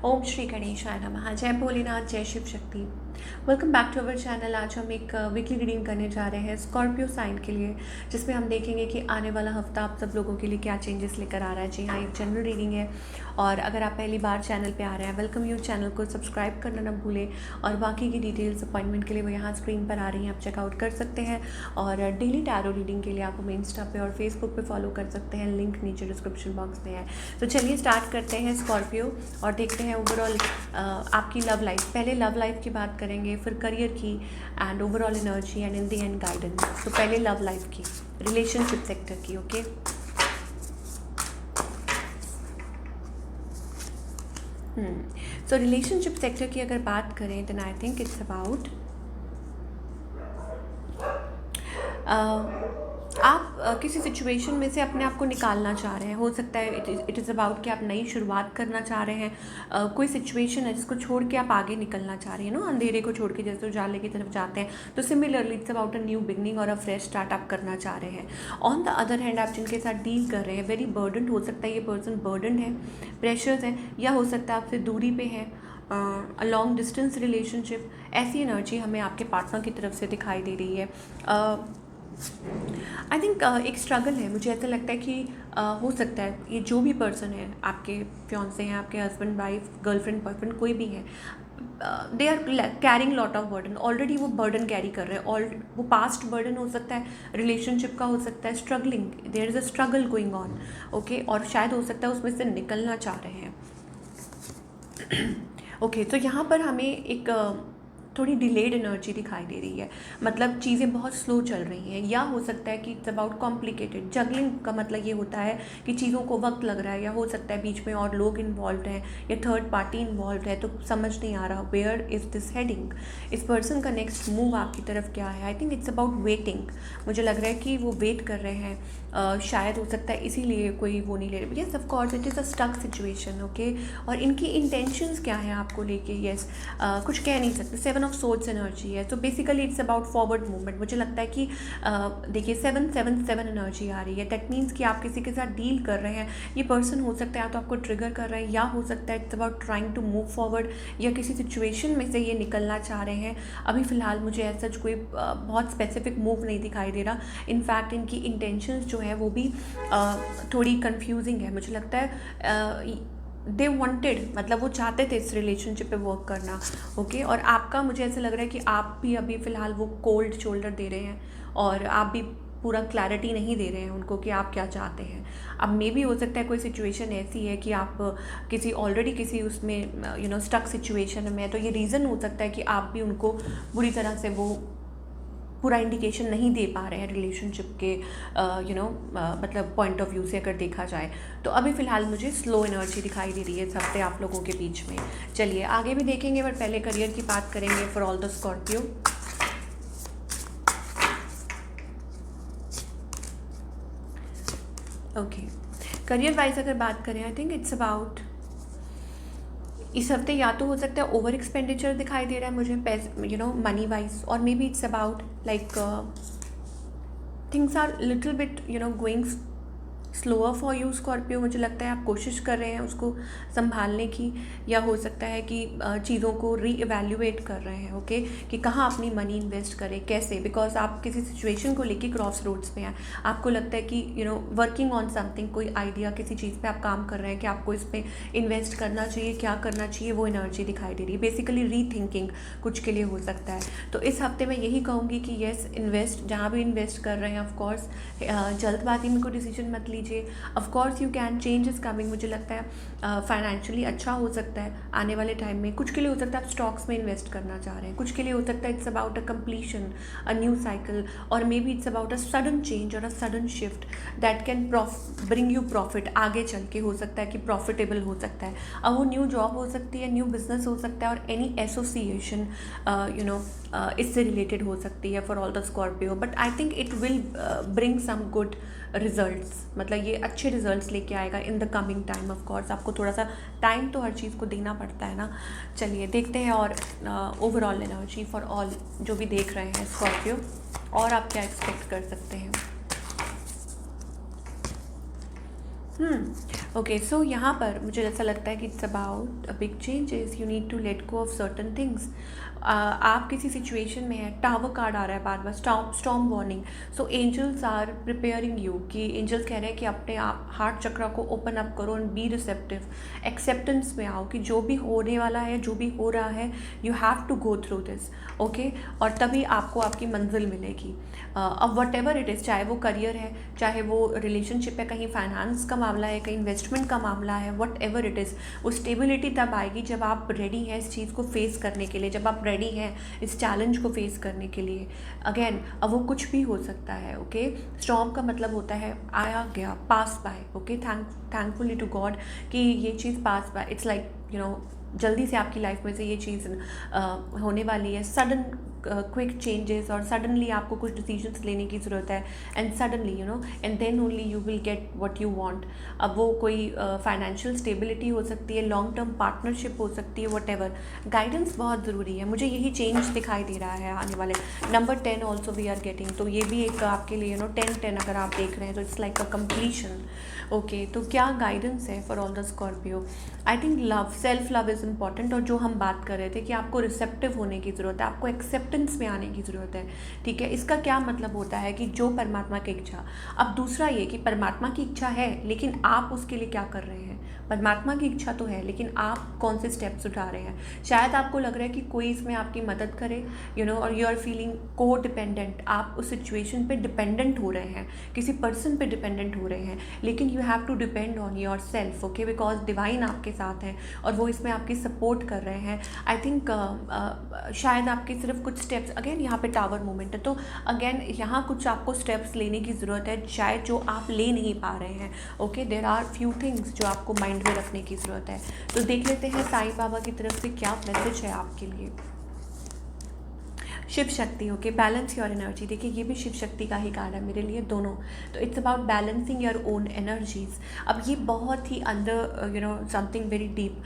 ओम श्री गणेशाय नमः। जय भोलेनाथ, जय Shiv Shakti. Welcome back to our channel. आज हम एक वीकली रीडिंग करने जा रहे हैं स्कॉर्पियो साइन के लिए, जिसमें हम देखेंगे कि आने वाला हफ्ता आप सब लोगों के लिए क्या चेंजेस लेकर आ रहा है। जी हाँ, एक जनरल रीडिंग है और अगर आप पहली बार चैनल पे आ रहे हैं, वेलकम यू। चैनल को सब्सक्राइब करना ना भूलें और बाकी की डिटेल्स अपॉइंटमेंट के लिए वो यहाँ स्क्रीन पर आ रही हैं, आप चेकआउट कर सकते हैं। और डेली टैरो रीडिंग के लिए आप हमें इंस्टा पे और फेसबुक पे फॉलो कर सकते हैं, लिंक नीचे डिस्क्रिप्शन बॉक्स में है। तो चलिए स्टार्ट करते हैं स्कॉर्पियो और देखते हैं ओवरऑल आपकी लव लाइफ। पहले लव लाइफ की बात करेंगे, फिर करियर की and overall energy and in the end guidance. तो पहले लव लाइफ की, रिलेशनशिप सेक्टर की। ओके, सो रिलेशनशिप सेक्टर की अगर बात करें then I think it's about आप किसी सिचुएशन में से अपने आप को निकालना चाह रहे हैं। हो सकता है इट इज़ अबाउट कि आप नई शुरुआत करना चाह रहे हैं। कोई सिचुएशन है जिसको छोड़ के आप आगे निकलना चाह रहे हैं, ना अंधेरे को छोड़ के जैसे उजाले की तरफ जाते हैं। तो similarly it's about a new beginning और अ फ्रेश स्टार्ट आप करना चाह रहे हैं। ऑन द अदर हैंड आप जिनके साथ डील कर रहे हैं वेरी बर्डन, हो सकता है ये पर्सन बर्डन है, प्रेशर्स हैं, या हो सकता है आपसे दूरी पे है, लॉन्ग डिस्टेंस रिलेशनशिप। ऐसी एनर्जी हमें आपके पार्टनर की तरफ से दिखाई दे रही है। आई थिंक एक स्ट्रगल है। मुझे ऐसा लगता है कि हो सकता है ये जो भी पर्सन है, आपके फियांसे हैं, आपके हस्बैंड वाइफ, गर्लफ्रेंड बॉयफ्रेंड, कोई भी है, they are carrying lot of burden. Already वो बर्डन कैरी कर रहे हैं। वो पास्ट बर्डन हो सकता है, रिलेशनशिप का हो सकता है, struggling, there is a struggle going on. Okay, और शायद हो सकता है उसमें से निकलना चाह रहे हैं। ओके, तो यहाँ पर हमें एक थोड़ी डिलेड एनर्जी दिखाई दे रही है। मतलब चीज़ें बहुत स्लो चल रही हैं, या हो सकता है कि इट्स अबाउट कॉम्प्लिकेटेड। जगलिंग का मतलब ये होता है कि चीज़ों को वक्त लग रहा है, या हो सकता है बीच में और लोग इन्वॉल्व हैं या थर्ड पार्टी इन्वॉल्व है, तो समझ नहीं आ रहा वेयर इज़ दिस हेडिंग। इस पर्सन का नेक्स्ट मूव आपकी तरफ क्या है। आई थिंक इट्स अबाउट वेटिंग। मुझे लग रहा है कि वो वेट कर रहे हैं। शायद हो सकता है इसीलिए कोई वो नहीं ले रहे। Yes, of course it is a stuck situation. Okay, और इनकी इंटेंशंस क्या है आपको लेके। यस, कुछ कह नहीं सकते। 7 ऑफ सोर्ड्स एनर्जी है, तो basically it's about forward movement. मुझे लगता है कि देखिए 777 एनर्जी आ रही है। दैट मीन्स कि आप किसी के साथ डील कर रहे हैं। ये पर्सन हो सकता है या तो आपको ट्रिगर कर रहा है, या हो सकता है it's about trying to move forward, या किसी सिचुएशन में से ये निकलना चाह रहे हैं। अभी फ़िलहाल मुझे ऐसा कोई बहुत स्पेसिफिक मूव नहीं दिखाई दे रहा। इनफैक्ट इनकी इंटेंशंस जो है वो भी थोड़ी कंफ्यूजिंग है। मुझे लगता है दे वांटेड, मतलब वो चाहते थे इस रिलेशनशिप पे वर्क करना। ओके, और आपका मुझे ऐसा लग रहा है कि आप भी अभी फ़िलहाल वो कोल्ड शोल्डर दे रहे हैं और आप भी पूरा क्लैरिटी नहीं दे रहे हैं उनको कि आप क्या चाहते हैं। अब मे भी हो सकता है कोई सिचुएशन ऐसी है कि आप किसी ऑलरेडी किसी उसमें स्टक सिचुएशन में है, तो ये रीज़न हो सकता है कि आप भी उनको बुरी तरह से वो पूरा इंडिकेशन नहीं दे पा रहे हैं रिलेशनशिप के मतलब पॉइंट ऑफ व्यू से अगर देखा जाए। तो अभी फ़िलहाल मुझे स्लो एनर्जी दिखाई दे रही है इस हफ्ते आप लोगों के बीच में। चलिए आगे भी देखेंगे, पर पहले करियर की बात करेंगे for all the Scorpio. Okay, career wise अगर बात करें, आई थिंक इट्स अबाउट इस हफ्ते या तो हो सकता है ओवर एक्सपेंडिचर दिखाई दे रहा है मुझे, पैसे मनी वाइज, और may be it's about like things are little bit going slower for you Scorpio. मुझे लगता है आप कोशिश कर रहे हैं उसको संभालने की, या हो सकता है कि चीज़ों को री एवेल्यूएट कर रहे हैं। ओके, कि कहाँ अपनी मनी इन्वेस्ट करें, कैसे, बिकॉज आप किसी सिचुएशन को लेके क्रॉस रोड्स में हैं। आपको लगता है कि वर्किंग ऑन समथिंग, कोई आइडिया, किसी चीज़ पे आप काम कर रहे हैं कि आपको इस पर इन्वेस्ट करना चाहिए, क्या करना चाहिए, वो एनर्जी दिखाई दे रही है। बेसिकली री थिंकिंग कुछ के लिए हो सकता है। तो इस हफ्ते मैं यही कहूँगी कि येस, इन्वेस्ट, जहाँ भी इन्वेस्ट कर रहे हैं ऑफकोर्स जल्दबाजी में कोई डिसीजन मत लीजिए। Of course you can, change is coming. मुझे लगता है फाइनेंशियली अच्छा हो सकता है आने वाले टाइम में। कुछ के लिए हो सकता है आप स्टॉक्स में इन्वेस्ट करना चाह रहे हैं, कुछ के लिए हो सकता है it's about a completion, a new cycle, और may be it's about a sudden change और a sudden shift that can bring you profit. आगे चल के हो सकता है कि प्रॉफिटेबल हो सकता है। अब वो न्यू जॉब हो सकती है, न्यू बिजनेस हो सकता है, और एनी एसोसिएशन इससे रिलेटेड हो सकती है for all the Scorpio. But I think it will bring some good results. मतलब ये अच्छे रिजल्ट्स लेके आएगा in the coming time. Of course आपको थोड़ा सा टाइम तो हर चीज़ को देना पड़ता है ना। चलिए देखते हैं और ओवरऑल एनर्जी फॉर ऑल जो भी देख रहे हैं स्कॉर्पियो, और आप क्या एक्सपेक्ट कर सकते हैं। ओके, सो यहाँ पर मुझे ऐसा लगता है कि it's about a big changes, you need to let go of certain things. आप किसी सिचुएशन में हैं, टावर कार्ड आ रहा है बार बार, storm warning. So angels are preparing you, कि एंजल्स कह रहे हैं कि अपने आप हार्ट चक्र को ओपन अप करो एंड बी रिसेप्टिव, एक्सेप्टेंस में आओ कि जो भी होने वाला है, जो भी हो रहा है, you have to go through this, okay. और तभी आपको आपकी मंजिल मिलेगी। अब वट एवर इट इज़, चाहे वो करियर है, चाहे वो रिलेशनशिप है, कहीं फाइनेंस का मामला है, कहीं इन्वेस्टमेंट का मामला है, वट एवर इट इज़, वो स्टेबिलिटी तब आएगी जब आप रेडी हैं इस चीज़ को फेस करने के लिए, जब आप रेडी हैं इस चैलेंज को फेस करने के लिए। अगेन, अब वो कुछ भी हो सकता है, ओके। स्टॉर्म का मतलब होता है आया गया, pass by, okay. Thankfully to God कि ये चीज़ पास बाय, इट्स लाइक जल्दी से आपकी लाइफ में से ये चीज़ होने वाली है। सडन क्विक चेंजेस, और सडनली आपको कुछ डिसीजंस लेने की ज़रूरत है, and suddenly and then only you will get what you want. अब वो कोई फाइनेंशियल स्टेबिलिटी हो सकती है, लॉन्ग टर्म पार्टनरशिप हो सकती है, वट एवर। गाइडेंस बहुत ज़रूरी है, मुझे यही चेंज दिखाई दे रहा है आने वाले। Number 10 also we are getting, तो ये भी एक आपके लिए 10-10 अगर आप देख रहे हैं तो it's like a completion, okay. तो क्या गाइडेंस है for all the Scorpio? I think love, self love is important. और जो हम बात कर रहे थे कि आपको रिसेप्टिव होने की ज़रूरत है, आपको एक्सेप्टेंस में आने की ज़रूरत है, ठीक है। इसका क्या मतलब होता है कि जो परमात्मा की इच्छा। अब दूसरा ये कि परमात्मा की इच्छा है, लेकिन आप उसके लिए क्या कर रहे हैं। परमात्मा की इच्छा तो है, लेकिन आप कौन से स्टेप्स उठा रहे हैं। शायद आपको लग रहा है कि कोई इसमें आपकी मदद करे, और यू आर फीलिंग को डिपेंडेंट, आप उस सिचुएशन पे डिपेंडेंट हो रहे हैं, किसी पर्सन पे डिपेंडेंट हो रहे हैं, लेकिन you have to depend on yourself, okay, because divine आपके साथ हैं और वो इसमें आपकी सपोर्ट कर रहे हैं। आई थिंक शायद आपके सिर्फ कुछ स्टेप्स, अगेन यहाँ पे टावर मूवमेंट है, तो अगेन यहाँ कुछ आपको स्टेप्स लेने की ज़रूरत है, शायद जो आप ले नहीं पा रहे हैं, okay. There are few things जो आपको माइंड में रखने की ज़रूरत है। तो देख लेते हैं साईं बाबा की तरफ से क्या मैसेज है आपके लिए। Shiv Shakti, okay, balance your energy. देखिए ये भी शिव शक्ति का ही कार्ड है मेरे लिए, दोनों। तो it's about balancing your own energies. अब ये बहुत ही अंदर समथिंग वेरी डीप,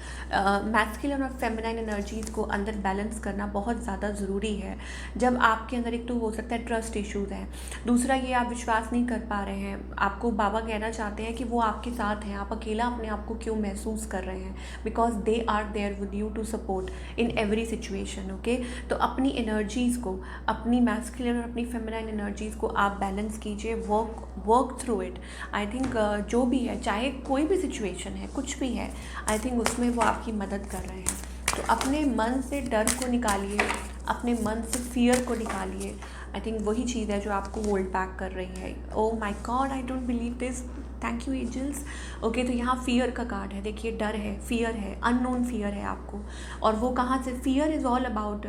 मैस्कुलिन और फेमिनाइन एनर्जीज़ को अंदर बैलेंस करना बहुत ज़्यादा ज़रूरी है। जब आपके अंदर एक तो हो सकता है ट्रस्ट इश्यूज़ हैं, दूसरा ये आप विश्वास नहीं कर पा रहे हैं, आपको बाबा कहना चाहते हैं कि वो आपके साथ हैं, आप अकेला अपने आप को क्यों महसूस कर रहे हैं, because they are there with you to support in every situation, okay. तो अपनी एनर्जीज़ को, अपनी मैस्कुलिन और अपनी फेमिनाइन एनर्जीज़ को आप बैलेंस कीजिए, work through it. I think जो भी है, चाहे कोई भी सिचुएशन है, कुछ भी है, आई थिंक उसमें वो आपकी मदद कर रहे हैं। तो अपने मन से डर को निकालिए, अपने मन से फियर को निकालिए। आई थिंक वही चीज़ है जो आपको होल्ड बैक कर रही है। Oh my god, I don't believe this, thank you angels, okay. तो यहाँ फियर का कार्ड है, देखिए डर है, फियर है, अननोन फियर है आपको। और वो कहाँ से, fear is all about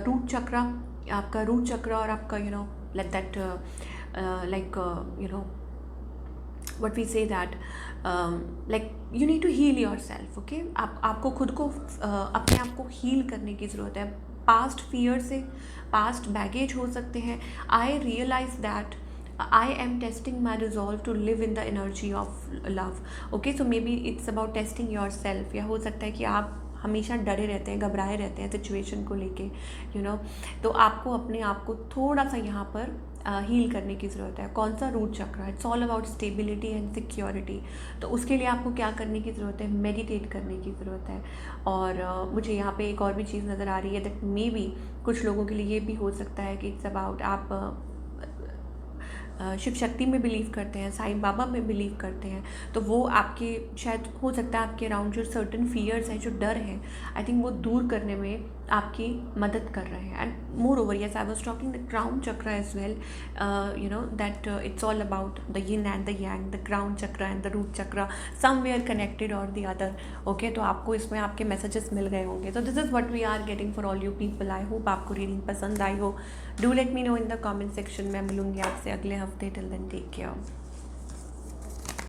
root chakra, आपका रूट चक्र, और आपका like that, like what we say that like you need to heal yourself, okay। आपको खुद को अपने आप को हील करने की ज़रूरत है। पास्ट फियर से, पास्ट बैगेज हो सकते हैं। I realize that I am testing my resolve to live in the energy of love, okay। so maybe it's about testing yourself, या हो सकता है कि आप हमेशा डरे रहते हैं, घबराए रहते हैं सिचुएशन को लेके, तो आपको अपने आप को थोड़ा सा यहाँ पर हील करने की ज़रूरत है। कौन सा, रूट चक्र। It's all about stability and security. तो उसके लिए आपको क्या करने की ज़रूरत है, मेडिटेट करने की ज़रूरत है। और मुझे यहाँ पे एक और भी चीज़ नज़र आ रही है, दैट मे बी कुछ लोगों के लिए ये भी हो सकता है कि इट्स अबाउट, आप शिव शक्ति में बिलीव करते हैं, साईं बाबा में बिलीव करते हैं, तो वो आपके, शायद हो सकता है आपके अराउंड जो सर्टन फियर्स हैं, जो डर हैं, आई थिंक वो दूर करने में आपकी मदद कर रहे हैं। And moreover, yes, I was talking the crown chakra as well, that it's all about the yin and the yang, the crown chakra and the root chakra somewhere connected और द अदर, ओके। तो आपको इसमें आपके मैसेजेस मिल गए होंगे। तो this is what we are getting for all you people. I hope आपको रीडिंग पसंद आई हो। Do let me know in the comment section. मैं मिलूंगी आपसे अगले हफ्ते। Till then take care.